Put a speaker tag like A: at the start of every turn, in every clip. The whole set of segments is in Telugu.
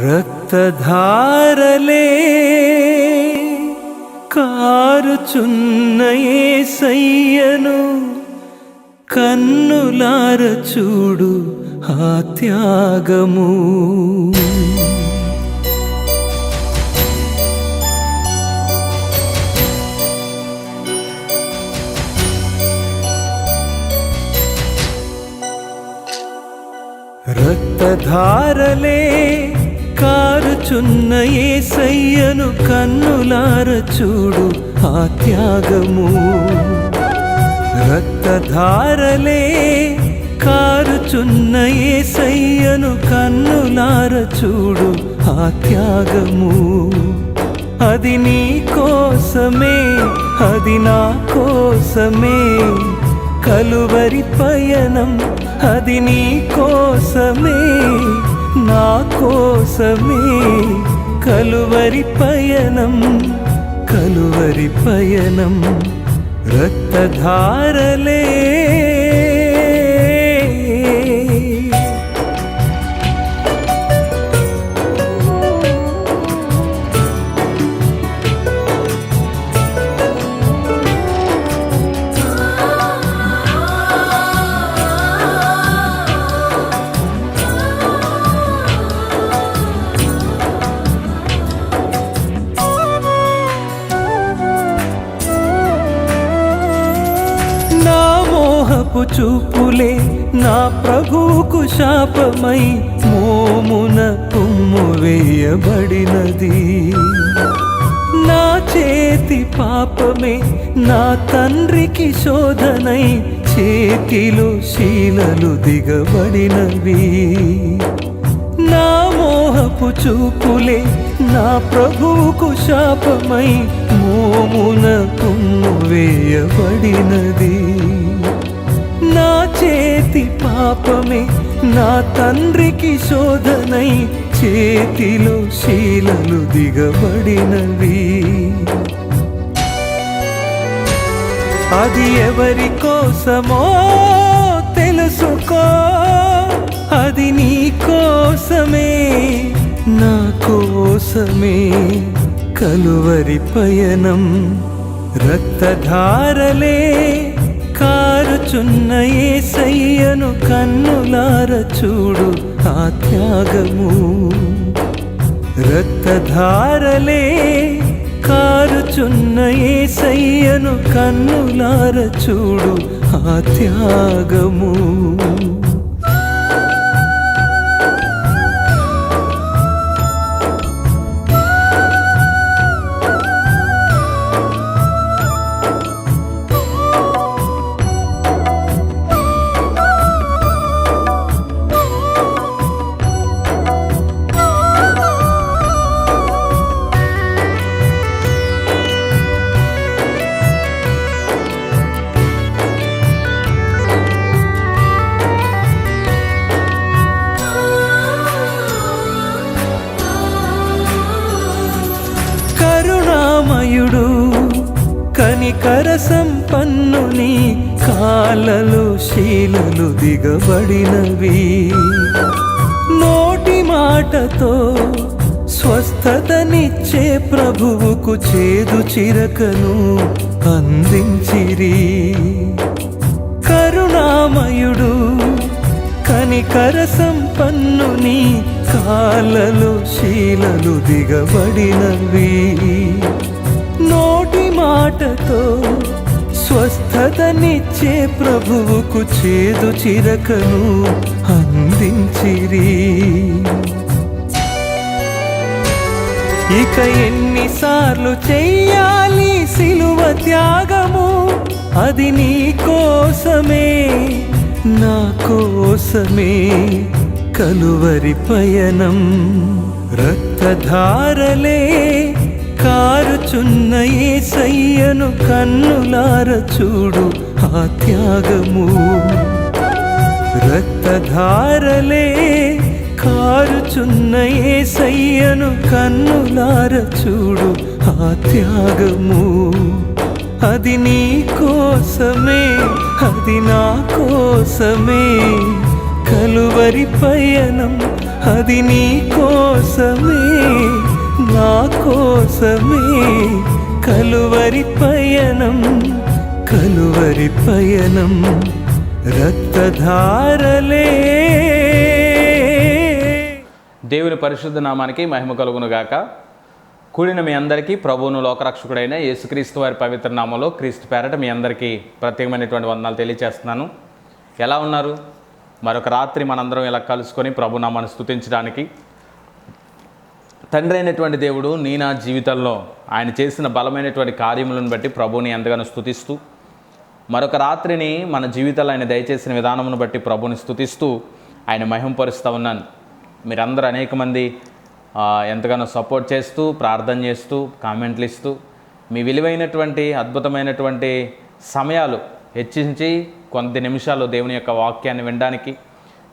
A: రక్తధారలే కారుచున్న యేసయ్యను కన్నులార చూడు ఆ త్యాగము. రక్తధారలే కారుచున్న యేసయ్యను కన్నులార చూడు ఆ త్యాగము. రక్తధారలే కారుచున్న యేసయ్యను కన్నులార చూడు ఆ త్యాగము. అది నీ కోసమే, అది నా కోసమే కలువరి పయనం. అది నీ కోసమే, నా కోసమే కలువరి పయనం, కలువరి పయనం. రక్తధారలే చూపులే నా ప్రభువుకు శాపమై మోమున తుమ్ము వేయబడినది. నా చేతి పాపమే నా తండ్రికి శోధనై చేతిలో శీలలు దిగబడినవి. నా మోహపు చూపులే నా ప్రభువుకు శాపమై మోమున తుమ్ము వేయబడినది. నా చేతి పాపమే నా తండ్రికి శోధనై చేతిలో శీలలు దిగబడినవి. అది ఎవరి కోసమో తెలుసుకో, అది నీ కోసమే, నా కోసమే కలువరి పయనం. రక్తధారలే కారుచున్న యేసయ్యను కన్నులార చూడు ఆ త్యాగము. రక్తధారలే కారుచున్న యేసయ్యను కన్నులార చూడు ఆ త్యాగము. కరుణామయుడు కనికర సంపన్నుని కాళ్ళలో శీలలు దిగబడినవి. నోటి మాటతో స్వస్థతనిచ్చే ప్రభువుకు చేదు చిరకను అందించిరి. కరుణామయుడు కనికర సంపన్నుని కాళ్ళలో శీలలు దిగబడినవి. నోటి మాటతో స్వస్థతనిచ్చే ప్రభువుకు చేదు చిరకను అందించిరి. ఇక ఎన్నిసార్లు చెయ్యాలి సిలువ త్యాగము, అది నీ కోసమే, నా కోసమే కలువరి పయనం. రక్తధారలే కారుచున్న యేసయ్యను కన్నులార చూడు ఆ త్యాగము. రక్తధారలే కారుచున్న యేసయ్యను కన్నులార చూడు ఆ త్యాగము. అది నీ కోసమే, అది నా కోసమే కలువరి పయనం. అది నీ కోసమే, నా కోసమే కలువరి పయనం, కలువరి పయనం రక్తధారలే.
B: దేవుని పరిశుద్ధ నామానికి మహిమ కలుగును గాక. కూడిన మీ అందరికీ ప్రభువును లోకరక్షకుడైన యేసుక్రీస్తు వారి పవిత్ర నామంలో క్రీస్తు పేరట మీ అందరికీ ప్రత్యేకమైనటువంటి వందనాలు తెలియజేస్తున్నాను. ఎలా ఉన్నారు? మరొక రాత్రి మనందరం ఇలా కలుసుకొని ప్రభు నామాన్ని స్తుతించడానికి, తండ్రి అయినటువంటి దేవుడు నా జీవితంలో ఆయన చేసిన బలమైనటువంటి కార్యములను బట్టి ప్రభువుని ఎంతగానో స్తుతిస్తూ, మరొక రాత్రిని మన జీవితాల్లో ఆయన దయచేసిన విధానమును బట్టి ప్రభువుని స్తుతిస్తూ ఆయన మహిమపరుస్తూ ఉన్నాను. మీరందరూ అనేక మంది ఎంతగానో సపోర్ట్ చేస్తూ, ప్రార్థన చేస్తూ, కామెంట్లు ఇస్తూ, మీ విలువైనటువంటి అద్భుతమైనటువంటి సమయాలు హెచ్చించి కొద్ది నిమిషాలు దేవుని యొక్క వాక్యాన్ని వినడానికి,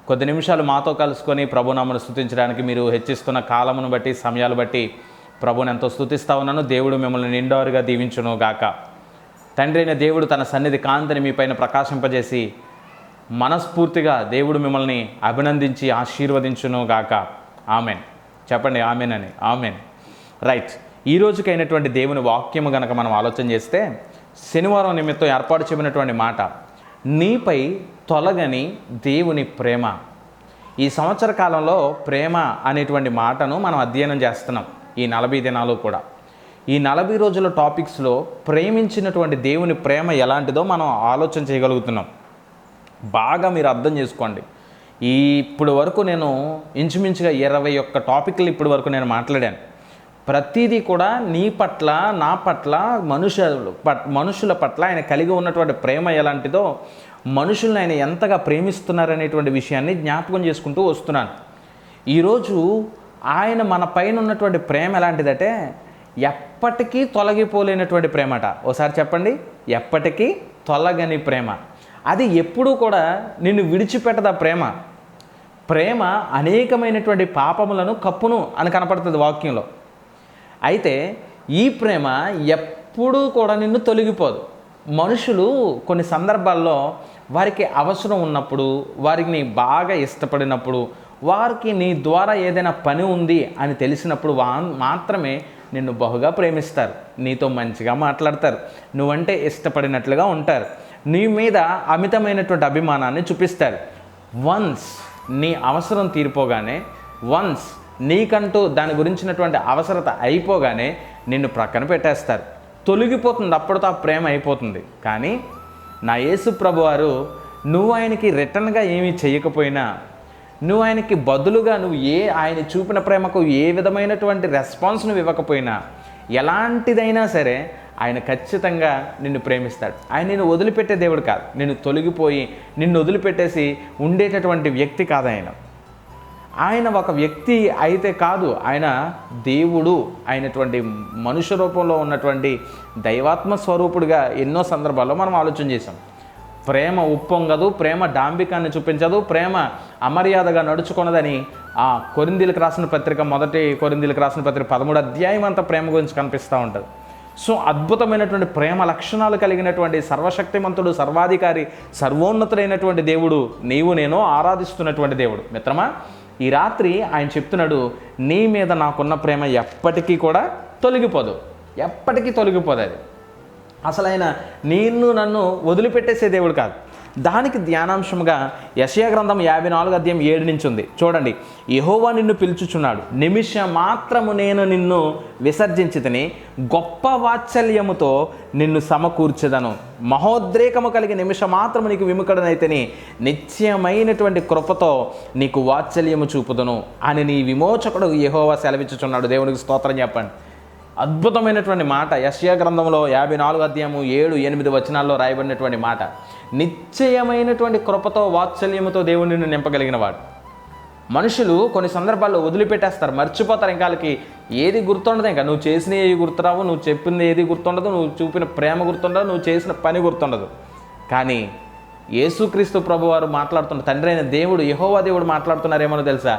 B: కొద్ది నిమిషాలు మాతో కలుసుకొని ప్రభునామను స్తుతించడానికి మీరు హెచ్చిస్తున్న కాలమును బట్టి, సమయాలు బట్టి ప్రభుని ఎంతో స్తుతిస్తూ ఉన్నాను. దేవుడు మిమ్మల్ని నిండారుగా దీవించును గాక. తండ్రి అయిన దేవుడు తన సన్నిధి కాంతిని మీ పైన ప్రకాశింపజేసి మనస్ఫూర్తిగా దేవుడు మిమ్మల్ని అభినందించి ఆశీర్వదించును గాక. ఆమెన్. చెప్పండి ఆమెన్ అని. ఆమెన్. రైట్. ఈ రోజుకైనటువంటి దేవుని వాక్యము గనక మనం ఆలోచన చేస్తే, శనివారం నిమిత్తం ఏర్పాటు చేయబడినటువంటి మాట, నీపై తొలగని దేవుని ప్రేమ. ఈ సంవత్సర కాలంలో ప్రేమ అనేటువంటి మాటను మనం అధ్యయనం చేస్తున్నాం ఈ 40 దినాలు కూడా. ఈ 40 రోజుల టాపిక్స్లో ప్రేమించినటువంటి దేవుని ప్రేమ ఎలాంటిదో మనం ఆలోచన చేయగలుగుతున్నాం. బాగా మీరు అర్థం చేసుకోండి. ఇప్పుడు వరకు నేను ఇంచుమించుగా 21 టాపిక్లు ఇప్పటి వరకు నేను మాట్లాడాను. ప్రతిదీ కూడా నీ పట్ల, నా పట్ల, మనుషుల పట్ల ఆయన కలిగి ఉన్నటువంటి ప్రేమ ఎలాంటిదో, మనుషుల్ని ఆయన ఎంతగా ప్రేమిస్తున్నారనేటువంటి విషయాన్ని జ్ఞాపకం చేసుకుంటూ వస్తున్నాను. ఈరోజు ఆయన మన పైన ఉన్నటువంటి ప్రేమ ఎలాంటిదంటే, ఎప్పటికీ తొలగిపోలేనటువంటి ప్రేమట. ఒకసారి చెప్పండి, ఎప్పటికీ తొలగని ప్రేమ. అది ఎప్పుడూ కూడా నిన్ను విడిచిపెట్టదా ప్రేమ. ప్రేమ అనేకమైనటువంటి పాపములను కప్పును అని కనపడుతుంది వాక్యంలో. అయితే ఈ ప్రేమ ఎప్పుడూ కూడా నిన్ను తొలగిపోదు. మనుషులు కొన్ని సందర్భాల్లో వారికి అవసరం ఉన్నప్పుడు, వారికి బాగా ఇష్టపడినప్పుడు, వారికి నీ ద్వారా ఏదైనా పని ఉంది అని తెలిసినప్పుడు మాత్రమే నిన్ను బహుగా ప్రేమిస్తారు, నీతో మంచిగా మాట్లాడతారు, నువ్వంటే ఇష్టపడినట్లుగా ఉంటారు, నీ మీద అమితమైనటువంటి అభిమానాన్ని చూపిస్తారు. వన్స్ నీ అవసరం తీరిపోగానే, వన్స్ నీకంటూ దాని గురించినటువంటి అవసరత అయిపోగానే నిన్ను ప్రక్కన పెట్టేస్తారు. తొలగిపోతుంది, అప్పటితో ఆ ప్రేమ అయిపోతుంది. కానీ నా యేసు ప్రభువారు నువ్వు ఆయనకి రిటర్న్గా ఏమీ చేయకపోయినా, నువ్వు ఆయనకి బదులుగా నువ్వు ఆయన చూపిన ప్రేమకు ఏ విధమైనటువంటి రెస్పాన్స్ నువ్వు ఇవ్వకపోయినా, ఎలాంటిదైనా సరే ఆయన ఖచ్చితంగా నిన్ను ప్రేమిస్తాడు. ఆయన నిన్ను వదిలిపెట్టే దేవుడు కాదు. నిన్ను తొలగిపోయి నిన్ను వదిలిపెట్టేసి ఉండేటటువంటి వ్యక్తి కాదు ఆయన. ఆయన ఒక వ్యక్తి అయితే కాదు, ఆయన దేవుడు అయినటువంటి మనుష్య రూపంలో ఉన్నటువంటి దైవాత్మ స్వరూపుడిగా ఎన్నో సందర్భాల్లో మనం ఆలోచన చేసాం. ప్రేమ ఉప్పొంగదు, ప్రేమ డాంబికాన్ని చూపించదు, ప్రేమ అమర్యాదగా నడుచుకున్నదని కొరింథీయులకు రాసిన పత్రిక, మొదటి కొరింథీయులకు రాసిన పత్రిక 13వ అధ్యాయం అంతా ప్రేమ గురించి కనిపిస్తూ ఉంటుంది. సో అద్భుతమైనటువంటి ప్రేమ లక్షణాలు కలిగినటువంటి సర్వశక్తిమంతుడు, సర్వాధికారి, సర్వోన్నతుడైనటువంటి దేవుడు నీవు నేను ఆరాధిస్తున్నటువంటి దేవుడు. మిత్రమా, ఈ రాత్రి ఆయన చెప్తున్నాడు, నీ మీద నాకున్న ప్రేమ ఎప్పటికీ కూడా తొలగిపోదు, ఎప్పటికీ తొలగిపోదు. అది అసలు ఆయన నన్ను వదిలిపెట్టేసే దేవుడు కాదు. దానికి ధ్యానాంశంగా యెషయా గ్రంథం 54వ అధ్యాయం 7 నుంచి ఉంది. చూడండి, యెహోవా నిన్ను పిలుచుచున్నాడు, నిమిషం మాత్రము నేను నిన్ను విసర్జించితిని, గొప్ప వాత్సల్యముతో నిన్ను సమకూర్చెదను, మహోద్రేకము కలిగి నిమిషం మాత్రము నీకు విముఖుడనైతిని, నిత్యమైనటువంటి కృపతో నీకు వాత్సల్యము చూపుదును అని నీ విమోచకుడు యెహోవా సెలవిచ్చుచున్నాడు. దేవునికి స్తోత్రం చెప్పండి. అద్భుతమైనటువంటి మాట. యెషయా గ్రంథంలో 54వ అధ్యాయము 7-8 వచనాల్లో రాయబడినటువంటి మాట. నిశ్చయమైనటువంటి కృపతో, వాత్సల్యముతో దేవుని నిన్ను నింపగలిగిన వాడు. మనుషులు కొన్ని సందర్భాల్లో వదిలిపెట్టేస్తారు, మర్చిపోతారు. ఇంకాలకి ఏది గుర్తుండదు, ఇంకా నువ్వు చేసిన ఏది గుర్తురావు, నువ్వు చెప్పింది ఏది గుర్తుండదు, నువ్వు చూపిన ప్రేమ గుర్తుండదు, నువ్వు చేసిన పని గుర్తుండదు. కానీ యేసుక్రీస్తు ప్రభువారు మాట్లాడుతున్న, తండ్రి అయిన దేవుడు, యెహోవా దేవుడు మాట్లాడుతున్నారేమో తెలుసా,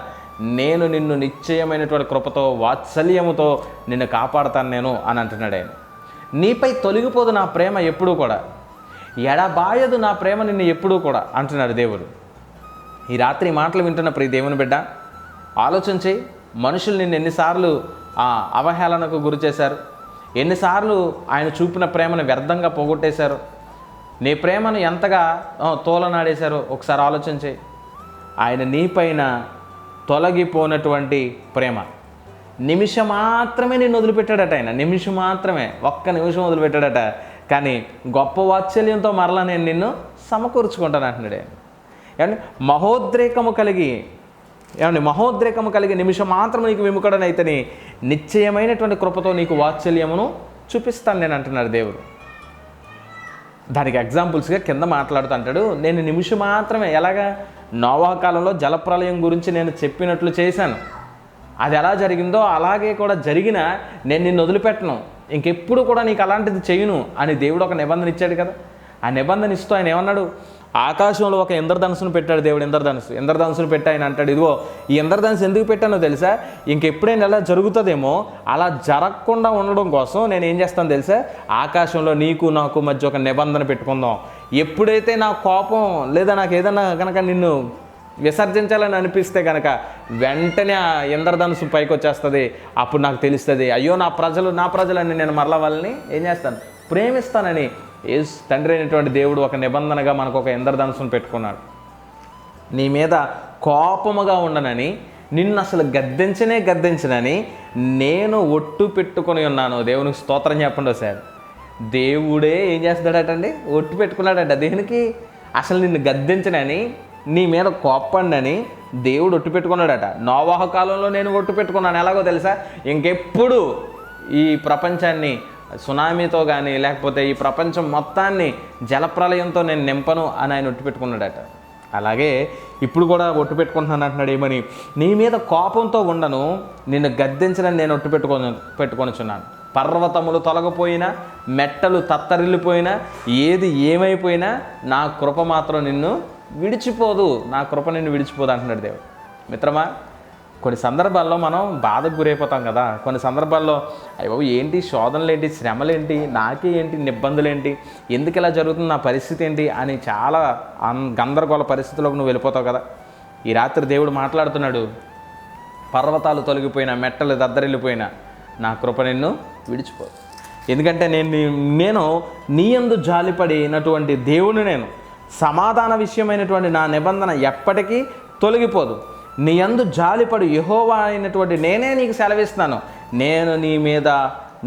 B: నేను నిన్ను నిశ్చయమైనటువంటి కృపతో, వాత్సల్యముతో నిన్ను కాపాడుతాను నేను అని అంటున్నాడు ఆయన. నీపై తొలగిపోదు నా ప్రేమ ఎప్పుడూ కూడా, ఎడబాయదు నా ప్రేమ నిన్ను ఎప్పుడూ కూడా అంటున్నాడు దేవుడు. ఈ రాత్రి మాటలు వింటున్న ప్రియ దేవుని బిడ్డ, ఆలోచన చేయి. మనుషులు నిన్ను ఎన్నిసార్లు అవహేళనకు గురి చేశారు, ఎన్నిసార్లు ఆయన చూపిన ప్రేమను వ్యర్థంగా పోగొట్టేశారు, నీ ప్రేమను ఎంతగా తోలనాడేశారో ఒకసారి ఆలోచించి. ఆయన నీపైన తొలగిపోయినటువంటి ప్రేమ, నిమిషం మాత్రమే నిన్ను వదిలిపెట్టాడట. ఆయన నిమిషం మాత్రమే, ఒక్క నిమిషం వదిలిపెట్టాడట. కానీ గొప్ప వాత్సల్యంతో మరలా నేను నిన్ను సమకూర్చుకుంటాను అంటున్నాడు ఆయన. ఏమండి, మహోద్రేకము కలిగి నిమిషం మాత్రం నీకు విముఖుడనైతేని నిశ్చయమైనటువంటి కృపతో నీకు వాత్సల్యమును చూపిస్తాను నేను అంటున్నాడు దేవుడు. దానికి ఎగ్జాంపుల్స్గా కింద మాట్లాడుతూ అంటాడు, నేను నిమిషం మాత్రమే, ఎలాగా నోవహు కాలంలో జలప్రలయం గురించి నేను చెప్పినట్లు చేశాను, అది ఎలా జరిగిందో అలాగే కూడా జరిగిన నేను నిన్ను వదిలిపెట్టను, ఇంకెప్పుడు కూడా నీకు అలాంటిది చేయను అని దేవుడు ఒక నిబంధన ఇచ్చాడు కదా. ఆ నిబంధన ఇస్తూ ఆయన ఏమన్నాడు, ఆకాశంలో ఒక ఇంద్రధనుసును పెట్టాడు దేవుడు. ఇంద్రధనుసును పెట్టి ఆయన అంటాడు, ఇదిగో ఈ ఇంద్రధనుసు ఎందుకు పెట్టానో తెలుసా, ఇంకెప్పుడైనా ఎలా జరుగుతుందేమో అలా జరగకుండా ఉండడం కోసం నేను ఏం చేస్తాను తెలుసా, ఆకాశంలో నీకు నాకు మధ్య ఒక నిబంధన పెట్టుకుందాం. ఎప్పుడైతే నా కోపం లేదా నాకు ఏదైనా కనుక నిన్ను విసర్జించాలని అనిపిస్తే కనుక వెంటనే ఆ ఇంద్రధనుసు పైకి వచ్చేస్తుంది. అప్పుడు నాకు తెలుస్తుంది, అయ్యో నా ప్రజలని నేను మరలా వాళ్ళని ఏం చేస్తాను, ప్రేమిస్తానని తండ్రి అయినటువంటి దేవుడు ఒక నిబంధనగా మనకు ఒక ఇంద్రధనుసును పెట్టుకున్నాడు. నీ మీద కోపముగా ఉండనని, నిన్ను అసలు గద్దించనని నేను ఒట్టు పెట్టుకొని ఉన్నాను. దేవునికి స్తోత్రం చెప్పండి సార్. దేవుడే ఏం చేస్తాడటండి, ఒట్టు పెట్టుకున్నాడట. దేనికి? అసలు నిన్ను గద్దించనని, నీ మీద కోప్పండని దేవుడు ఒట్టు పెట్టుకున్నాడట. నోవహు కాలంలో నేను ఒట్టు పెట్టుకున్నాను. ఎలాగో తెలుసా, ఇంకెప్పుడు ఈ ప్రపంచాన్ని సునామీతో కానీ లేకపోతే ఈ ప్రపంచం మొత్తాన్ని జలప్రలయంతో నేను నింపను అని ఆయన ఒట్టు పెట్టుకున్నాడట. అలాగే ఇప్పుడు కూడా ఒట్టు పెట్టుకుంటున్నాను అంటున్నాడు. ఏమని? నీ మీద కోపంతో ఉండను, నిన్ను గద్దించనని నేను ఒట్టు పెట్టుకొనిచున్నాను. పర్వతములు తొలగిపోయినా, మెట్టలు తత్తరిల్లిపోయినా, ఏది ఏమైపోయినా నా కృప మాత్రం నిన్ను విడిచిపోదు, నా కృప నిన్ను విడిచిపోదు అంటున్నాడు దేవుడు. మిత్రమా, కొన్ని సందర్భాల్లో మనం బాధకు గురైపోతాం కదా. కొన్ని సందర్భాల్లో అయ్యో ఏంటి శోధనలు ఏంటి, శ్రమలు ఏంటి, నాకే ఏంటి ఇబ్బందులు ఏంటి, ఎందుకు ఇలా జరుగుతుంది, నా పరిస్థితి ఏంటి అని చాలా గందరగోళ పరిస్థితుల్లోకి నువ్వు వెళ్ళిపోతావు కదా. ఈ రాత్రి దేవుడు మాట్లాడుతున్నాడు, పర్వతాలు తొలగిపోయినా, మెట్టలు దద్దరిల్లిపోయినా నా కృప నిన్ను విడిచిపోదు. ఎందుకంటే నేను నీ యందు జాలిపడినటువంటి దేవుని, నేను సమాధాన విషయమైనటువంటి నా నిబంధన ఎప్పటికీ తొలగిపోదు. నీ యందు జాలిపడు యెహోవా అయినటువంటి నేనే నీకు సెలవిస్తున్నాను, నేను నీ మీద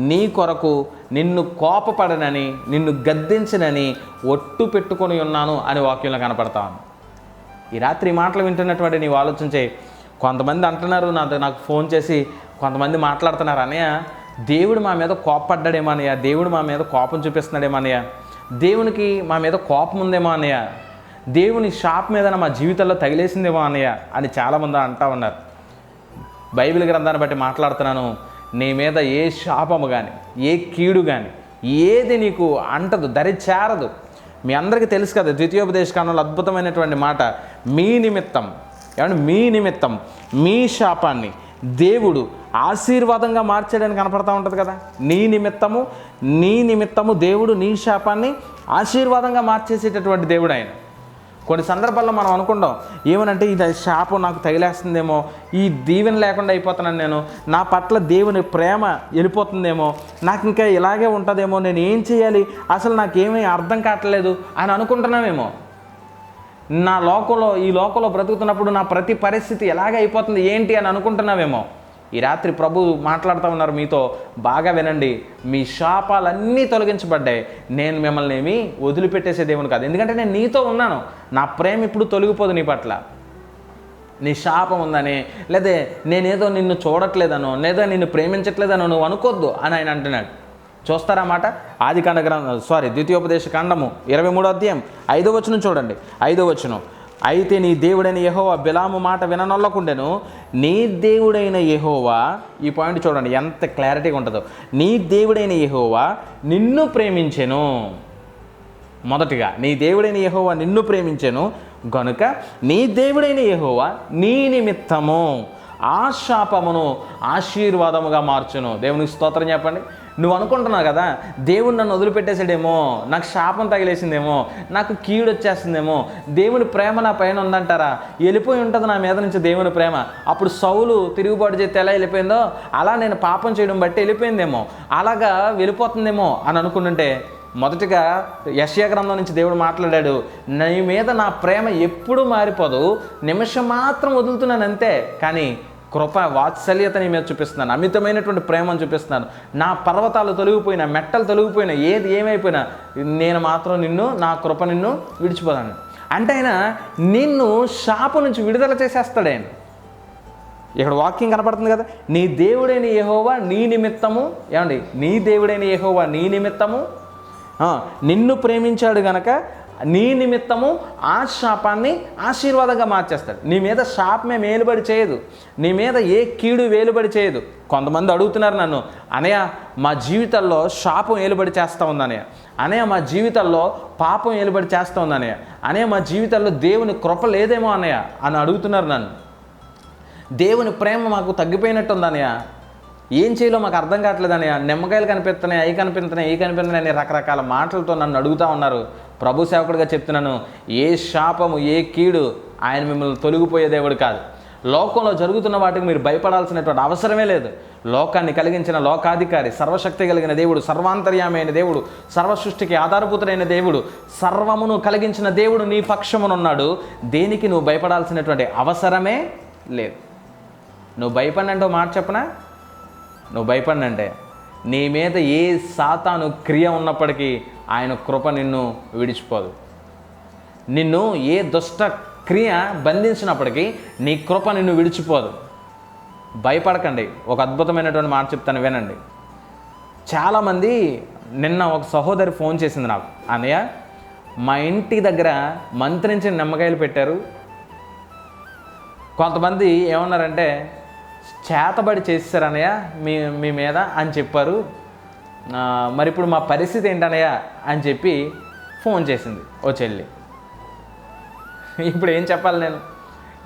B: నీ కొరకు నిన్ను కోపపడనని, నిన్ను గద్దించనని ఒట్టు పెట్టుకొని ఉన్నాను అని వాక్యంలో కనపడతాను. ఈ రాత్రి ఈ మాటలు వింటున్నటువంటి నీవు ఆలోచించే. కొంతమంది అంటున్నారు, నాకు ఫోన్ చేసి కొంతమంది మాట్లాడుతున్నారు, అన్నయ్య దేవుడు మా మీద కోపపడ్డాడేమో అన్నయ్య, దేవుడు మా మీద కోపం చూపిస్తున్నాడేమో అన్నయ్య, దేవునికి మా మీద కోపం ఉందేమో అన్నయ్య, దేవుని షాప్ మీద మా జీవితంలో తగిలేసిందేమో అన్నయ్య అని చాలామంది అంటూ ఉన్నారు. బైబిల్ గ్రంథాన్ని బట్టి మాట్లాడుతున్నాను, నీ మీద ఏ శాపము కానీ, ఏ కీడు కానీ, ఏది నీకు అంటదు, దరి చేరదు. మీ అందరికీ తెలుసు కదా, ద్వితీయోపదేశకాండంలో అద్భుతమైనటువంటి మాట, మీ నిమిత్తం మీ శాపాన్ని దేవుడు ఆశీర్వాదంగా మార్చాడని కనపడతా ఉంటుంది కదా. నీ నిమిత్తము దేవుడు నీ శాపాన్ని ఆశీర్వాదంగా మార్చేసేటటువంటి దేవుడు ఆయన. కొన్ని సందర్భాల్లో మనం అనుకుంటాం, ఏమనంటే ఇది శాపం నాకు తగిలేస్తుందేమో, ఈ దీవెన లేకుండా అయిపోతున్నాను నేను, నా పట్ల దేవుని ప్రేమ వెళ్ళిపోతుందేమో, నాకు ఇంకా ఇలాగే ఉంటుందేమో, నేను ఏం చేయాలి, అసలు నాకేమీ అర్థం కావట్లేదు అని అనుకుంటున్నామేమో. ఈ లోకంలో బ్రతుకుతున్నప్పుడు నా ప్రతి పరిస్థితి ఎలాగే అయిపోతుంది ఏంటి అని అనుకుంటున్నావేమో. ఈ రాత్రి ప్రభు మాట్లాడుతూ ఉన్నారు మీతో, బాగా వినండి, మీ శాపాలన్నీ తొలగించబడ్డాయి, నేను మిమ్మల్ని ఏమీ వదిలిపెట్టేసే దేవుని కాదు, ఎందుకంటే నేను నీతో ఉన్నాను, నా ప్రేమ ఇప్పుడు తొలగిపోదు నీ పట్ల. నీ శాపం ఉందని, లేదా నేనేదో నిన్ను చూడట్లేదనో, లేదా నిన్ను ప్రేమించట్లేదనో నువ్వు అనుకోద్దు అని ఆయన అంటున్నాడు. చూస్తారన్నమాట. ద్వితీయోపదేశ కాండము 23వ అధ్యాయం 5వ వచనం చూడండి. 5వ వచనం, అయితే నీ దేవుడైన యెహోవా బిలాము మాట విననొల్లకుండెను, నీ దేవుడైన యెహోవా, ఈ పాయింట్ చూడండి ఎంత క్లారిటీగా ఉంటుందో, నీ దేవుడైన యెహోవా నిన్ను ప్రేమించెను. మొదటిగా నీ దేవుడైన యెహోవా నిన్ను ప్రేమించెను గనుక నీ దేవుడైన యెహోవా నీ నిమిత్తము ఆ శాపమును ఆశీర్వాదముగా మార్చును. దేవునికి స్తోత్రం చెప్పండి. నువ్వు అనుకుంటున్నావు కదా, దేవుడు నన్ను వదిలిపెట్టేసాడేమో, నాకు శాపం తగిలేసిందేమో, నాకు కీడు వచ్చేస్తుందేమో, దేవుని ప్రేమ నా పైన ఉందంటారా? వెళ్ళిపోయి ఉంటుంది నా మీద నుంచి దేవుని ప్రేమ. అప్పుడు సౌలు తిరుగుబాటు చేస్తే ఎలా వెళ్ళిపోయిందో అలా నేను పాపం చేయడం బట్టి వెళ్ళిపోయిందేమో, అలాగా వెళ్ళిపోతుందేమో అని అనుకుంటుంటే, మొదటిగా యెషయా గ్రంథం నుంచి దేవుడు మాట్లాడాడు, నీ మీద నా ప్రేమ ఎప్పుడూ మారిపోదు, నిమిషం మాత్రం వదులుతున్నాను అంతే, కానీ కృప వాత్సల్యత నీ మీద చూపిస్తున్నాను, అమితమైనటువంటి ప్రేమను చూపిస్తున్నాను. నా పర్వతాలు తొలగిపోయినా, మెట్టలు తొలగిపోయినా, ఏది ఏమైపోయినా నేను మాత్రం నిన్ను, నా కృప నిన్ను విడిచిపోతాను. అంటే ఆయన నిన్ను శాపం నుంచి విడుదల చేసేస్తాడు. ఆయన ఇక్కడ వాక్యం కనపడుతుంది కదా, నీ దేవుడైన యెహోవా నీ నిమిత్తము, ఏమండి, నీ దేవుడైన యెహోవా నీ నిమిత్తము నిన్ను ప్రేమించాడు గనక నీ నిమిత్తము ఆ శాపాన్ని ఆశీర్వాదంగా మార్చేస్తాడు. నీ మీద శాపమే మేలుబడి చేయదు, నీ మీద ఏ కీడు వేలుబడి చేయదు. కొంతమంది అడుగుతున్నారు నన్ను, అనయ్య మా జీవితాల్లో శాపం ఏలుబడి చేస్తూ ఉందనయ్య, అనయ్య మా జీవితాల్లో పాపం ఏలుబడి చేస్తూ ఉందనయ్య, అనయ్య మా జీవితాల్లో దేవుని కృప లేదేమో అన్నయ్య అని అడుగుతున్నారు నన్ను. దేవుని ప్రేమ మాకు తగ్గిపోయినట్టుందనయ్య, ఏం చేయాలో మాకు అర్థం కావట్లేదని, నిమ్మకాయలు కనిపిస్తున్నాయి, అవి కనిపిస్తున్నాయి, ఈ కనిపిస్తున్నాయి అని రకరకాల మాటలతో నన్ను అడుగుతూ ఉన్నారు. ప్రభు సేవకుడిగా చెప్తున్నాను, ఏ శాపము ఏ కీడు ఆయన మిమ్మల్ని తొలగిపోయే దేవుడు కాదు. లోకంలో జరుగుతున్న వాటికి మీరు భయపడాల్సినటువంటి అవసరమే లేదు. లోకాన్ని కలిగించిన లోకాధికారి, సర్వశక్తి కలిగిన దేవుడు, సర్వాంతర్యామి అయిన దేవుడు, సర్వసృష్టికి ఆధారభూతుడైన దేవుడు, సర్వమును కలిగించిన దేవుడు నీ పక్షమునున్నాడు. దేనికి నువ్వు భయపడాల్సినటువంటి అవసరమే లేదు. నువ్వు భయపడినంటే మాట చెప్పనా, నువ్వు భయపడినంటే నీ మీద ఏ సాతాను క్రియ ఉన్నప్పటికీ ఆయన కృప నిన్ను విడిచిపోదు. నిన్ను ఏ దుష్ట క్రియ బంధించినప్పటికీ నీ కృప నిన్ను విడిచిపోదు. భయపడకండి. ఒక అద్భుతమైనటువంటి మాట చెప్తాను, వినండి. చాలామంది, నిన్న ఒక సహోదరి ఫోన్ చేసింది నాకు, అన్నయ్య మా ఇంటి దగ్గర మంత్రించిన నిమ్మకాయలు పెట్టారు, కొంతమంది ఏమన్నారంటే చేతబడి చేస్తారనయ్య మీ మీద అని చెప్పారు, మరి ఇప్పుడు మా పరిస్థితి ఏంటనయ్య అని చెప్పి ఫోన్ చేసింది ఓ చెల్లి. ఇప్పుడు ఏం చెప్పాలి నేను?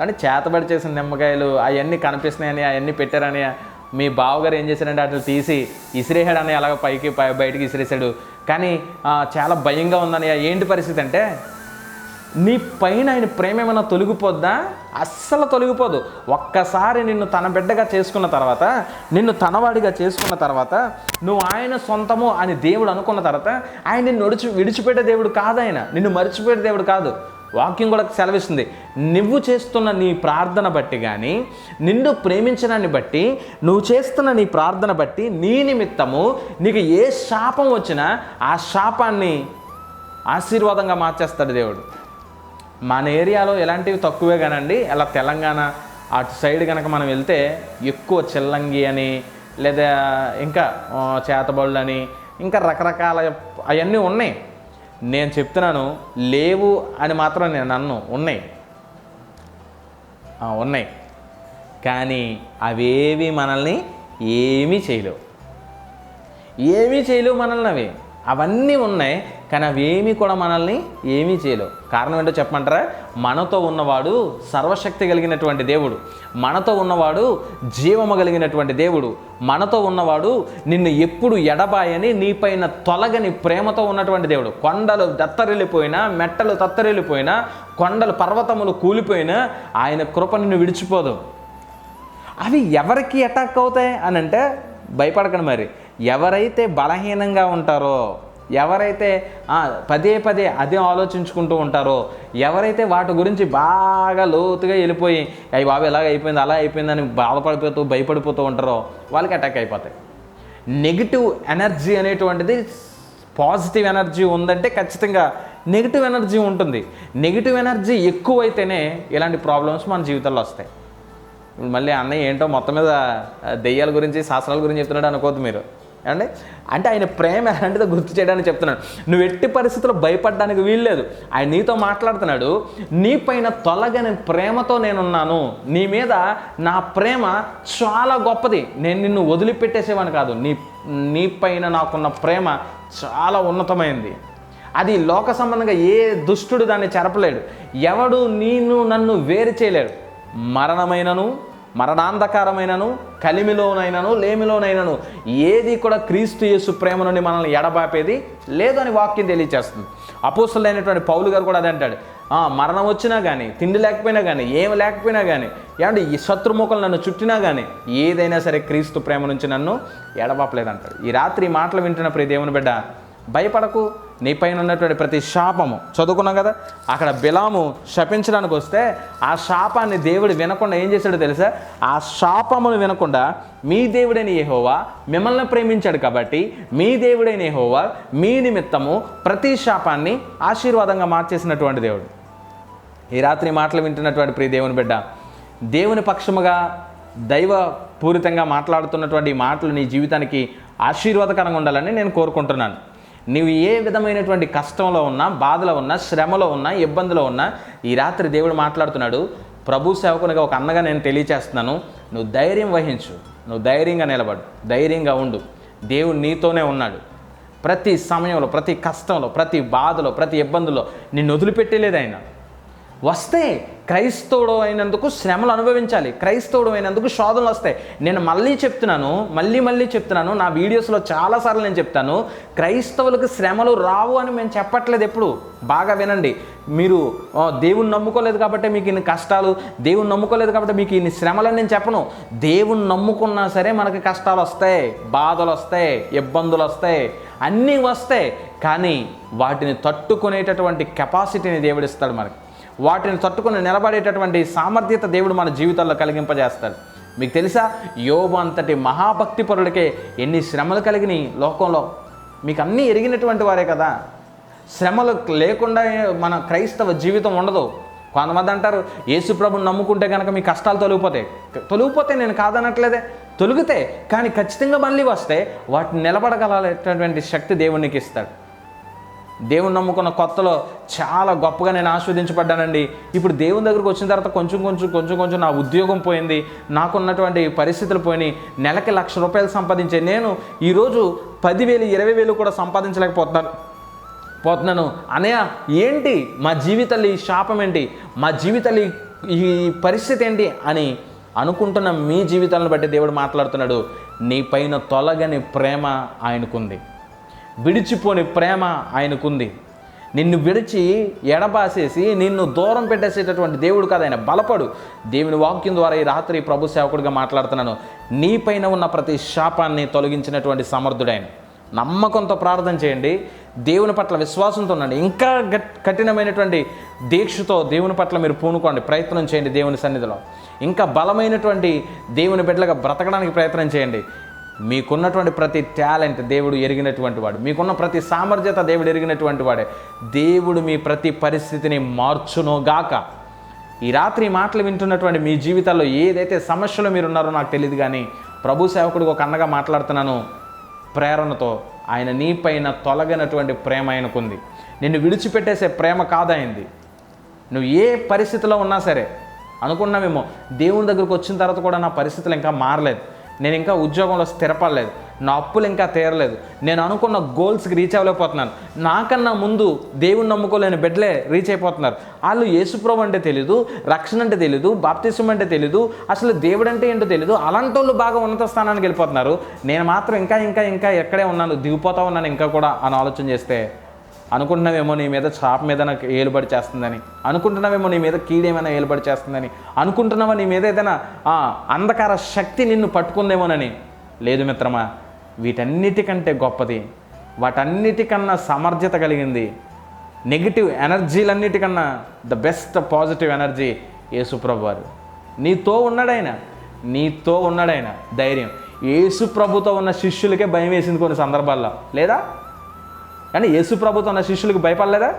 B: అంటే చేతబడి చేసిన నిమ్మకాయలు అవన్నీ కనిపిస్తున్నాయని, అవన్నీ పెట్టారని, మీ బావగారు ఏం చేశారంటే అట్లా తీసి ఇసిరేసాడు అని, అలాగ పైకి బయటికి ఇసిరేసాడు, కానీ చాలా భయంగా ఉందని. ఏంటి పరిస్థితి అంటే, నీ పైన ఆయన ప్రేమ ఏమైనా తొలగిపోద్దా? అస్సలు తొలగిపోదు. ఒక్కసారి నిన్ను తన బిడ్డగా చేసుకున్న తర్వాత, నిన్ను తనవాడిగా చేసుకున్న తర్వాత, నువ్వు ఆయన సొంతము అని దేవుడు అనుకున్న తర్వాత, ఆయన నిన్ను విడిచిపెట్టే దేవుడు కాదు, ఆయన నిన్ను మర్చిపోయే దేవుడు కాదు. వాక్యం కూడా సెలవిస్తుంది, నువ్వు చేస్తున్న నీ ప్రార్థన బట్టి కానీ, నిన్ను ప్రేమించడాన్ని బట్టి, నువ్వు చేస్తున్న నీ ప్రార్థన బట్టి, నీ నిమిత్తము నీకు ఏ శాపం వచ్చినా ఆ శాపాన్ని ఆశీర్వాదంగా మార్చేస్తాడు దేవుడు. మన ఏరియాలో ఎలాంటివి తక్కువే కానండి, అలా తెలంగాణ అటు సైడ్ కనుక మనం వెళ్తే ఎక్కువ చిల్లంగి అని, లేదా ఇంకా చేతబళ్ళు అని, ఇంకా రకరకాల అవన్నీ ఉన్నాయి. నేను చెప్తున్నాను, లేవు అని మాత్రం నేను అన్ను, ఉన్నాయి, కానీ అవేవి మనల్ని ఏమీ చేయలేవు మనల్ని. అవన్నీ ఉన్నాయి, కానీ అవేమీ కూడా మనల్ని ఏమీ చేయలేవు. కారణం ఏంటో చెప్పమంటారా? మనతో ఉన్నవాడు సర్వశక్తి కలిగినటువంటి దేవుడు, మనతో ఉన్నవాడు జీవము కలిగినటువంటి దేవుడు, మనతో ఉన్నవాడు నిన్ను ఎప్పుడు ఎడబాయని, నీపైన తొలగని ప్రేమతో ఉన్నటువంటి దేవుడు. కొండలు దత్తరిల్లిపోయినా, మెట్టలు తత్తరిల్లిపోయినా, కొండలు పర్వతములు కూలిపోయినా ఆయన కృప నిన్ను విడిచిపోదు. అవి ఎవరికి అటాక్ అవుతాయి అని అంటే భయపడకండి. మరి ఎవరైతే బలహీనంగా ఉంటారో, ఎవరైతే పదే అదే ఆలోచించుకుంటూ ఉంటారో, ఎవరైతే వాటి గురించి బాగా లోతుగా వెళ్ళిపోయి అయ్యి బాబు ఎలాగ అయిపోయింది అలా అయిపోయిందని బాధపడిపోతూ భయపడిపోతూ ఉంటారో వాళ్ళకి అటాక్ అయిపోతాయి. నెగిటివ్ ఎనర్జీ అనేటువంటిది, పాజిటివ్ ఎనర్జీ ఉందంటే ఖచ్చితంగా నెగిటివ్ ఎనర్జీ ఉంటుంది. నెగిటివ్ ఎనర్జీ ఎక్కువైతేనే ఇలాంటి ప్రాబ్లమ్స్ మన జీవితంలో వస్తాయి. మళ్ళీ అన్నయ్య ఏంటో మొత్తం మీద దెయ్యాల గురించి శాస్త్రాల గురించి చెప్తున్నాడు అనుకోవద్దు మీరు. అండి, అంటే ఆయన ప్రేమ ఎలాంటిదో గుర్తు చేయడానికి చెప్తున్నాడు. నువ్వు ఎట్టి పరిస్థితుల్లో భయపడడానికి వీల్లేదు. ఆయన నీతో మాట్లాడుతున్నాడు, నీ పైన తొలగని ప్రేమతో నేనున్నాను, నీ మీద నా ప్రేమ చాలా గొప్పది, నేను నిన్ను వదిలిపెట్టేసేవాని కాదు, నీ పైన నాకున్న ప్రేమ చాలా ఉన్నతమైంది. అది లోక సంబంధంగా ఏ దుష్టుడు దాన్ని చెరపలేడు, ఎవడు నన్ను వేరు చేయలేడు. మరణమైనను మరణాంధకారమైనను, కలిమిలోనైనను, లేమిలోనైనను ఏది కూడా క్రీస్తు యేసు ప్రేమ నుండి మనల్ని ఎడబాపేది లేదు అని వాక్యం తెలియజేస్తుంది. అపోస్తలుడైనటువంటి పౌలు గారు కూడా అదే అంటాడు, మరణం వచ్చినా కానీ, తిండి లేకపోయినా కానీ, ఏమి లేకపోయినా కానీ, ఏమంటే ఈ శత్రుముఖలు నన్ను చుట్టినా కానీ ఏదైనా సరే క్రీస్తు ప్రేమ నుంచి నన్ను ఎడబాపలేదంటాడు. ఈ రాత్రి ఈ మాటలు వింటున్న ప్రతి దేవుని బిడ్డ, భయపడకు. నీ పైన ఉన్నటువంటి ప్రతి శాపము చదువుకున్నాం కదా, అక్కడ బిలాము శపించడానికి వస్తే ఆ శాపాన్ని దేవుడు వినకుండా ఏం చేశాడో తెలుసా? ఆ శాపమును వినకుండా మీ దేవుడైన యెహోవా మిమ్మల్ని ప్రేమించాడు కాబట్టి మీ దేవుడైన యెహోవా మీ నిమిత్తము ప్రతి శాపాన్ని ఆశీర్వాదంగా మార్చేసినటువంటి దేవుడు. ఈ రాత్రి మాటలు వింటున్నటువంటి ప్రియ దేవుని బిడ్డ, దేవుని పక్షముగా దైవ పూరితంగా మాట్లాడుతున్నటువంటి ఈ మాటలు నీ జీవితానికి ఆశీర్వాదకరంగా ఉండాలని నేను కోరుకుంటున్నాను. నీవు ఏ విధమైనటువంటి కష్టంలో ఉన్నా, బాధలో ఉన్నా, శ్రమలో ఉన్నా, ఇబ్బందిలో ఉన్నా, ఈ రాత్రి దేవుడు మాట్లాడుతున్నాడు. ప్రభు సేవకునిగా ఒక అన్నగా నేను తెలియచేస్తున్నాను, నువ్వు ధైర్యం వహించు, నువ్వు ధైర్యంగా నిలబడు, ధైర్యంగా ఉండు. దేవుడు నీతోనే ఉన్నాడు. ప్రతి సమయంలో, ప్రతి కష్టంలో, ప్రతి బాధలో, ప్రతి ఇబ్బందులో నిన్ను వదిలిపెట్టేలేదు ఆయన. వస్తే క్రైస్తవుడు అయినందుకు శ్రమలు అనుభవించాలి, క్రైస్తవుడు అయినందుకు శోధనలు వస్తాయి. నేను మళ్ళీ చెప్తున్నాను, నా వీడియోస్లో చాలాసార్లు నేను చెప్తాను, క్రైస్తవులకు శ్రమలు రావు అని మేము చెప్పట్లేదు ఎప్పుడు. బాగా వినండి. మీరు దేవుణ్ణి నమ్ముకోలేదు కాబట్టి మీకు ఇన్ని కష్టాలు, దేవుణ్ణి నమ్ముకోలేదు కాబట్టి మీకు ఇన్ని శ్రమలని నేను చెప్పను. దేవుణ్ణి నమ్ముకున్నా సరే మనకి కష్టాలు వస్తాయి, బాధలు వస్తాయి, ఇబ్బందులు వస్తాయి, అన్నీ వస్తాయి. కానీ వాటిని తట్టుకునేటటువంటి కెపాసిటీని దేవుడిస్తాడు మనకి. వాటిని తట్టుకుని నిలబడేటటువంటి సామర్థ్యత దేవుడు మన జీవితాల్లో కలిగింపజేస్తాడు. మీకు తెలుసా, యోబు అంతటి మహాభక్తి పరుడికే ఎన్ని శ్రమలు కలిగినాయి లోకంలో. మీకు అన్నీ ఎరిగినటువంటి వారే కదా. శ్రమలు లేకుండా మన క్రైస్తవ జీవితం ఉండదు. కొంతమంది అంటారు, యేసుప్రభుని నమ్ముకుంటే కనుక మీ కష్టాలు తొలగిపోతే నేను కాదనట్లేదే, తొలగితే, కానీ ఖచ్చితంగా మళ్ళీ వస్తే వాటిని నిలబడగలటువంటి శక్తి దేవునికి ఇస్తాడు. దేవుని నమ్ముకున్న కొత్తలో చాలా గొప్పగా నేను ఆస్వాదించబడ్డానండి. ఇప్పుడు దేవుని దగ్గరకు వచ్చిన తర్వాత కొంచెం నా ఉద్యోగం పోయింది, నాకున్నటువంటి పరిస్థితులు పోయినాయి, నెలకి ₹1,00,000 సంపాదించే నేను ఈరోజు 10,000, 20,000 కూడా సంపాదించలేకపోతున్నాను. అనయ్య ఏంటి మా జీవితాలు, ఈ శాపం ఏంటి, మా జీవితాలు ఈ పరిస్థితి ఏంటి అని అనుకుంటున్న మీ జీవితాలను బట్టి దేవుడు మాట్లాడుతున్నాడు. నీ పైన తొలగని ప్రేమ ఆయనకుంది, విడిచిపోని ప్రేమ ఆయనకుంది. నిన్ను విడిచి ఎడబాసేసి నిన్ను దూరం పెట్టేసేటటువంటి దేవుడు కాదు ఆయన. బలపడు. దేవుని వాక్యం ద్వారా ఈ రాత్రి ప్రభు సేవకుడిగా మాట్లాడుతున్నాను. నీ పైన ఉన్న ప్రతి శాపాన్ని తొలగించినటువంటి సమర్థుడైన. నమ్మకంతో ప్రార్థన చేయండి, దేవుని పట్ల విశ్వాసంతో ఉండండి, ఇంకా కఠినమైనటువంటి దీక్షతో దేవుని పట్ల మీరు పూనుకోండి, ప్రయత్నం చేయండి. దేవుని సన్నిధిలో ఇంకా బలమైనటువంటి దేవుని బిడ్డలుగా బ్రతకడానికి ప్రయత్నం చేయండి. మీకున్నటువంటి ప్రతి టాలెంట్ దేవుడు ఎరిగినటువంటి వాడు, మీకున్న ప్రతి సామర్థ్యత దేవుడు ఎరిగినటువంటి వాడే. దేవుడు మీ ప్రతి పరిస్థితిని మార్చునోగాక. ఈ రాత్రి మాటలు వింటున్నటువంటి మీ జీవితాల్లో ఏదైతే సమస్యలు మీరు ఉన్నారో నాకు తెలియదు, కానీ ప్రభు సేవకుడికి ఒక అన్నగా మాట్లాడుతున్నాను ప్రేరణతో. ఆయన నీ పైన తొలగినటువంటి ప్రేమ ఆయనకుంది. నిన్ను విడిచిపెట్టేసే ప్రేమ కాదైంది. నువ్వు ఏ పరిస్థితిలో ఉన్నా సరే అనుకున్నావేమో, దేవుని దగ్గరకు వచ్చిన తర్వాత కూడా నా పరిస్థితులు ఇంకా మారలేదు, నేను ఇంకా ఉద్యోగంలో స్థిరపడలేదు, నా అప్పులు ఇంకా తీరలేదు, నేను అనుకున్న గోల్స్కి రీచ్ అవ్వలేకపోతున్నాను. నాకన్నా ముందు దేవుని నమ్ముకోలేని బిడ్డలే రీచ్ అయిపోతున్నారు. వాళ్ళు యేసుప్రభు అంటే తెలీదు, రక్షణ అంటే తెలీదు, బాప్తిసం అంటే తెలీదు, అసలు దేవుడు అంటే ఏంటో తెలీదు. అలాంటి వాళ్ళు బాగా ఉన్నత స్థానానికి వెళ్ళిపోతున్నారు. నేను మాత్రం ఇంకా ఎక్కడే ఉన్నాను, దిగిపోతా ఉన్నాను ఇంకా కూడా అని ఆలోచన చేస్తే అనుకుంటున్నావేమో నీ మీద చాప మీద నాకు ఏలుబడి చేస్తుందని, అనుకుంటున్నావేమో నీ మీద కీడేమైనా ఏలుబడి చేస్తుందని, అనుకుంటున్నావా నీ మీద ఏదైనా అంధకార శక్తి నిన్ను పట్టుకుందేమోనని. లేదు మిత్రమా, వీటన్నిటికంటే గొప్పది, వాటన్నిటికన్నా సమర్థ్యత కలిగింది, నెగిటివ్ ఎనర్జీలన్నిటికన్నా ద బెస్ట్ పాజిటివ్ ఎనర్జీ యేసుప్రభు వారు. నీతో ఉన్నాడాయన ధైర్యం. యేసుప్రభుతో ఉన్న శిష్యులకే భయం వేసింది కొన్ని సందర్భాల్లో, లేదా? కానీ యేసుప్రభుతో ఉన్న శిష్యులకు భయపడలేదా?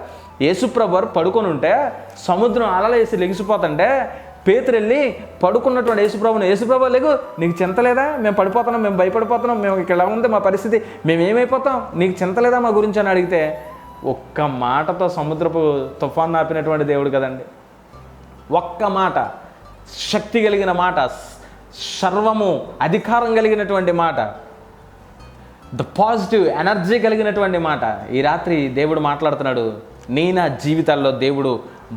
B: యేసుప్రభు వారు పడుకొని ఉంటే సముద్రం అలలు వేసి లెగిసిపోతుంటే పేతురు వెళ్ళి పడుకున్నటువంటి యేసుప్రభు లేగు, నీకు చింత లేదా? మేము పడిపోతున్నాం, మేము భయపడిపోతున్నాం, మేము ఇక్కడ ఉంది మా పరిస్థితి, మేము ఏమైపోతాం, నీకు చింత లేదా మా గురించి అని అడిగితే ఒక్క మాటతో సముద్రపు తుఫాను ఆపినటువంటి దేవుడు కదండి. ఒక్క మాట, శక్తి కలిగిన మాట, సర్వము అధికారం కలిగినటువంటి మాట, ద పాజిటివ్ ఎనర్జీ కలిగినటువంటి మాట. ఈ రాత్రి దేవుడు మాట్లాడుతున్నాడు. నా జీవితాల్లో దేవుడు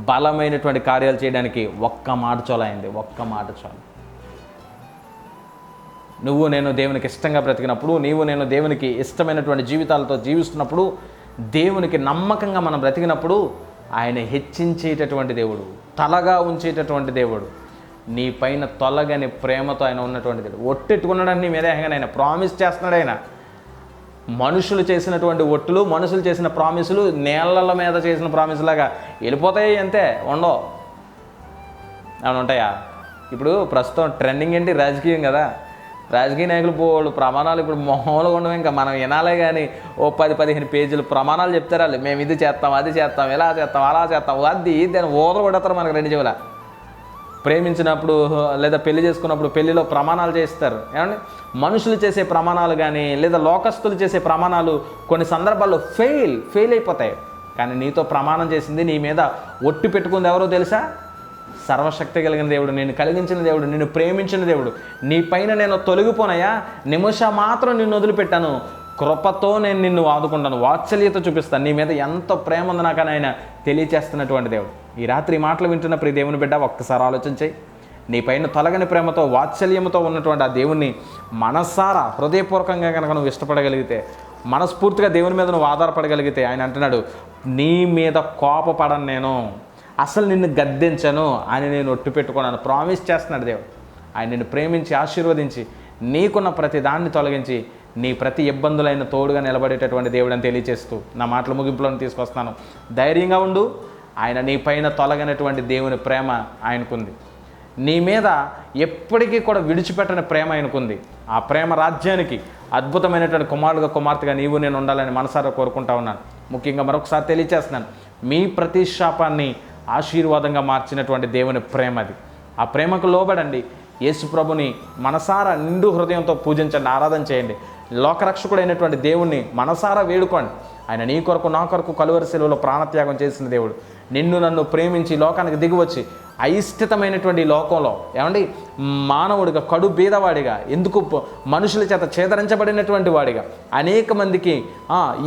B: బలమైనటువంటి కార్యాలు చేయడానికి ఒక్క మాట చాలు. నువ్వు నేను దేవునికి ఇష్టంగా బ్రతికినప్పుడు, నీవు నేను దేవునికి ఇష్టమైనటువంటి జీవితాలతో జీవిస్తున్నప్పుడు, దేవునికి నమ్మకంగా మనం బ్రతికినప్పుడు ఆయన హెచ్చించేటటువంటి దేవుడు, తలగా ఉంచేటటువంటి దేవుడు, నీ పైన తొలగని ప్రేమతో ఆయన ఉన్నటువంటి దేవుడు. ఒట్టెట్టుకున్నాడని నీ మీద ఆయన ప్రామిస్ చేస్తున్నాడు. ఆయన మనుషులు చేసినటువంటి ఒట్టులు, మనుషులు చేసిన ప్రామిసులు నేలల మీద చేసిన ప్రామిసులాగా వెళ్ళిపోతాయి, అంతే, ఉండవు. ఏమైనా ఉంటాయా? ఇప్పుడు ప్రస్తుతం ట్రెండింగ్ ఏంటి? రాజకీయం కదా. రాజకీయ నాయకులు పోళ్ళు ప్రమాణాలు ఇప్పుడు మామూలుగా ఉండవు. ఇంకా మనం వినాలే కానీ ఓ 10-15 పేజీలు ప్రమాణాలు చెప్తారు వాళ్ళు. మేము ఇది చేస్తాం, అది చేస్తాం, ఇలా చేస్తాం, అలా చేస్తాం, అది దాన్ని ఊదలు కొడతారు మనకు 2 చెవుల. ప్రేమించినప్పుడు లేదా పెళ్లి చేసుకున్నప్పుడు పెళ్లిలో ప్రమాణాలు చేస్తారు. ఏమండి, మనుషులు చేసే ప్రమాణాలు కానీ లేదా లోకస్తులు చేసే ప్రమాణాలు కొన్ని సందర్భాల్లో ఫెయిల్ అయిపోతాయి. కానీ నీతో ప్రమాణం చేసింది, నీ మీద ఒట్టు పెట్టుకుంది ఎవరో తెలుసా? సర్వశక్తి కలిగిన దేవుడు, నిన్ను కలిగించిన దేవుడు, నిన్ను ప్రేమించిన దేవుడు. నీ పైన నేను తొలగిపోనయా, నిమిషం మాత్రం నిన్ను వదిలిపెట్టాను, కృపతో నేను నిన్ను ఆదుకుంటాను, వాత్సల్యత చూపిస్తాను, నీ మీద ఎంత ప్రేమ ఉంది నాకని ఆయన తెలియచేస్తున్నటువంటి దేవుడు. ఈ రాత్రి మాటలు వింటున్న ప్రియ దేవుని బిడ్డ, ఒక్కసారి ఆలోచించాయి. నీ పైన తొలగని ప్రేమతో వాత్సల్యంతో ఉన్నటువంటి ఆ దేవుణ్ణి మనసారా హృదయపూర్వకంగా కనుక నువ్వు ఇష్టపడగలిగితే, మనస్ఫూర్తిగా దేవుని మీద నువ్వు ఆధారపడగలిగితే, ఆయన అంటున్నాడు, నీ మీద కోపపడను, నేను అసలు నిన్ను గద్దించను అని నేను ఒట్టు పెట్టుకున్నాను, ప్రామిస్ చేస్తున్నాడు దేవుడు. ఆయన నిన్ను ప్రేమించి ఆశీర్వదించి నీకున్న ప్రతి దాన్ని తొలగించి నీ ప్రతి ఇబ్బందులైన తోడుగా నిలబడేటటువంటి దేవుడు అని తెలియచేస్తూ నా మాటల ముగింపులను తీసుకొస్తున్నాను. ధైర్యంగా ఉండు. ఆయన నీ పైన తొలగినటువంటి దేవుని ప్రేమ ఆయనకుంది. నీ మీద ఎప్పటికీ కూడా విడిచిపెట్టని ప్రేమ ఆయనకుంది. ఆ ప్రేమ రాజ్యానికి అద్భుతమైనటువంటి కుమారుడుగా కుమార్తెగా నీవు నేను ఉండాలని మనసారా కోరుకుంటా ఉన్నాను. ముఖ్యంగా మరొకసారి తెలియచేస్తున్నాను, మీ ప్రతి శాపాన్ని ఆశీర్వాదంగా మార్చినటువంటి దేవుని ప్రేమ అది. ఆ ప్రేమకు లోబడండి. యేసు ప్రభుని మనసారా నిండు హృదయంతో పూజించండి, ఆరాధన చేయండి. లోకరక్షకుడైనటువంటి దేవుణ్ణి మనసారా వేడుకోండి. ఆయన నీ కొరకు నా కొరకు కలువరి శిలువలో ప్రాణత్యాగం చేసిన దేవుడు. నిన్ను నన్ను ప్రేమించి లోకానికి దిగివచ్చి అయిష్టితమైనటువంటి లోకంలో ఏమండి మానవుడిగా, కడు బీదవాడిగా, ఎందుకు మనుషుల చేత ఛేదరించబడినటువంటి వాడిగా, అనేక మందికి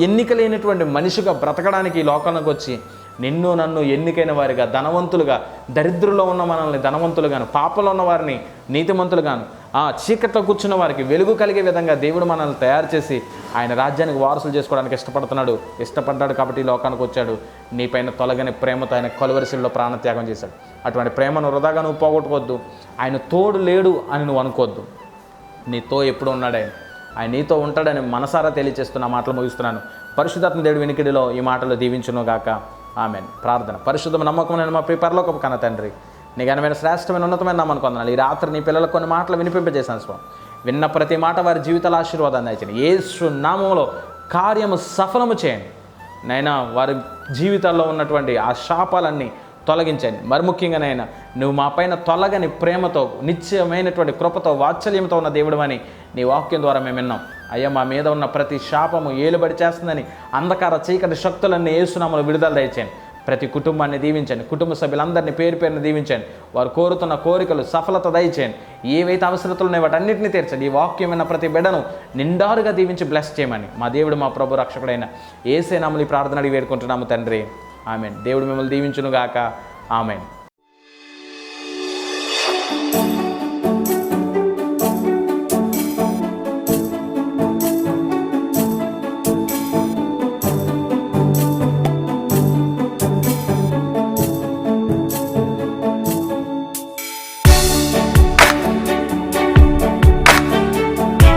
B: ఎన్నిక లేనటువంటి మనిషిగా బ్రతకడానికి ఈ లోకానికి వచ్చి నిన్ను నన్ను ఎన్నికైన వారిగా, ధనవంతులుగా, దరిద్రులో ఉన్న మనల్ని ధనవంతులుగాను, పాపలో ఉన్న వారిని నీతిమంతులుగాను, చీకట్లో కూర్చున్న వారికి వెలుగు కలిగే విధంగా దేవుడు మనల్ని తయారు చేసి ఆయన రాజ్యానికి వారసులు చేసుకోవడానికి ఇష్టపడ్డాడు కాబట్టి ఈ లోకానికి వచ్చాడు. నీపైన తొలగని ప్రేమతో ఆయన కలువరి శిలువలో ప్రాణత్యాగం చేశాడు. అటువంటి ప్రేమను వృధాగా నువ్వు పోగొట్టుకోవద్దు. ఆయన తోడు లేడు అని నువ్వు అనుకోవద్దు. నీతో ఎప్పుడు ఉన్నాడు ఆయన నీతో ఉంటాడని మనసారా తెలియచేస్తున్న మాటలు ముగిస్తున్నాను. పరిశుద్ధాత్మ దేవుడి వినికిడిలో ఈ మాటలు దీవించును గాక. ఆమేన్. ప్రార్థన. పరిశుద్ధమ నమ్మకమైన మా ప్రియ పరలోకపు కన్న తండ్రి, నీ ఘనమైన శ్రేష్టమైన ఉన్నతమైన నామమున వందనాలు. ఈ రాత్రి నీ పిల్లలకు కొన్ని మాటలు వినిపింపజేశాను స్వామి. విన్న ప్రతి మాట వారి జీవితాల ఆశీర్వాదాన్ని దయచేయండి. యేసు నామములో కార్యము సఫలము చేయండి నైనా. వారి జీవితాల్లో ఉన్నటువంటి ఆ శాపాలన్నీ తొలగించండి. మరి ముఖ్యంగా నైనా నువ్వు మా పైన తొలగని ప్రేమతో, నిత్యమైనటువంటి కృపతో, వాత్సల్యంతో ఉన్న దేవుడు అని నీ వాక్యం ద్వారా మేము విన్నాం. అయ్యా, మా మీద ఉన్న ప్రతి శాపము ఏలుబడి చేస్తుందని అంధకార చీకటి శక్తులన్నీ యేసు నామములో విడుదల దయచేయండి. ప్రతి కుటుంబాన్ని దీవించండి. కుటుంబ సభ్యులందరినీ పేరు పేరుని దీవించండి. వారు కోరుతున్న కోరికలు సఫలత దయచేయండి. ఏవైతే అవసరతలు ఉన్నాయో వాటన్నిటిని తీర్చండి. ఈ వాక్యం విన్న ప్రతి బిడ్డను నిండారుగా దీవించి బ్లెస్ చేయమని మా దేవుడు, మా ప్రభు రక్షకుడైన యేసే నామములో ఈ ప్రార్థన అడిగి వేడుకుంటున్నాము తండ్రి. ఆమెన్. దేవుడు మిమ్మల్ని దీవించును గాక. ఆమెన్.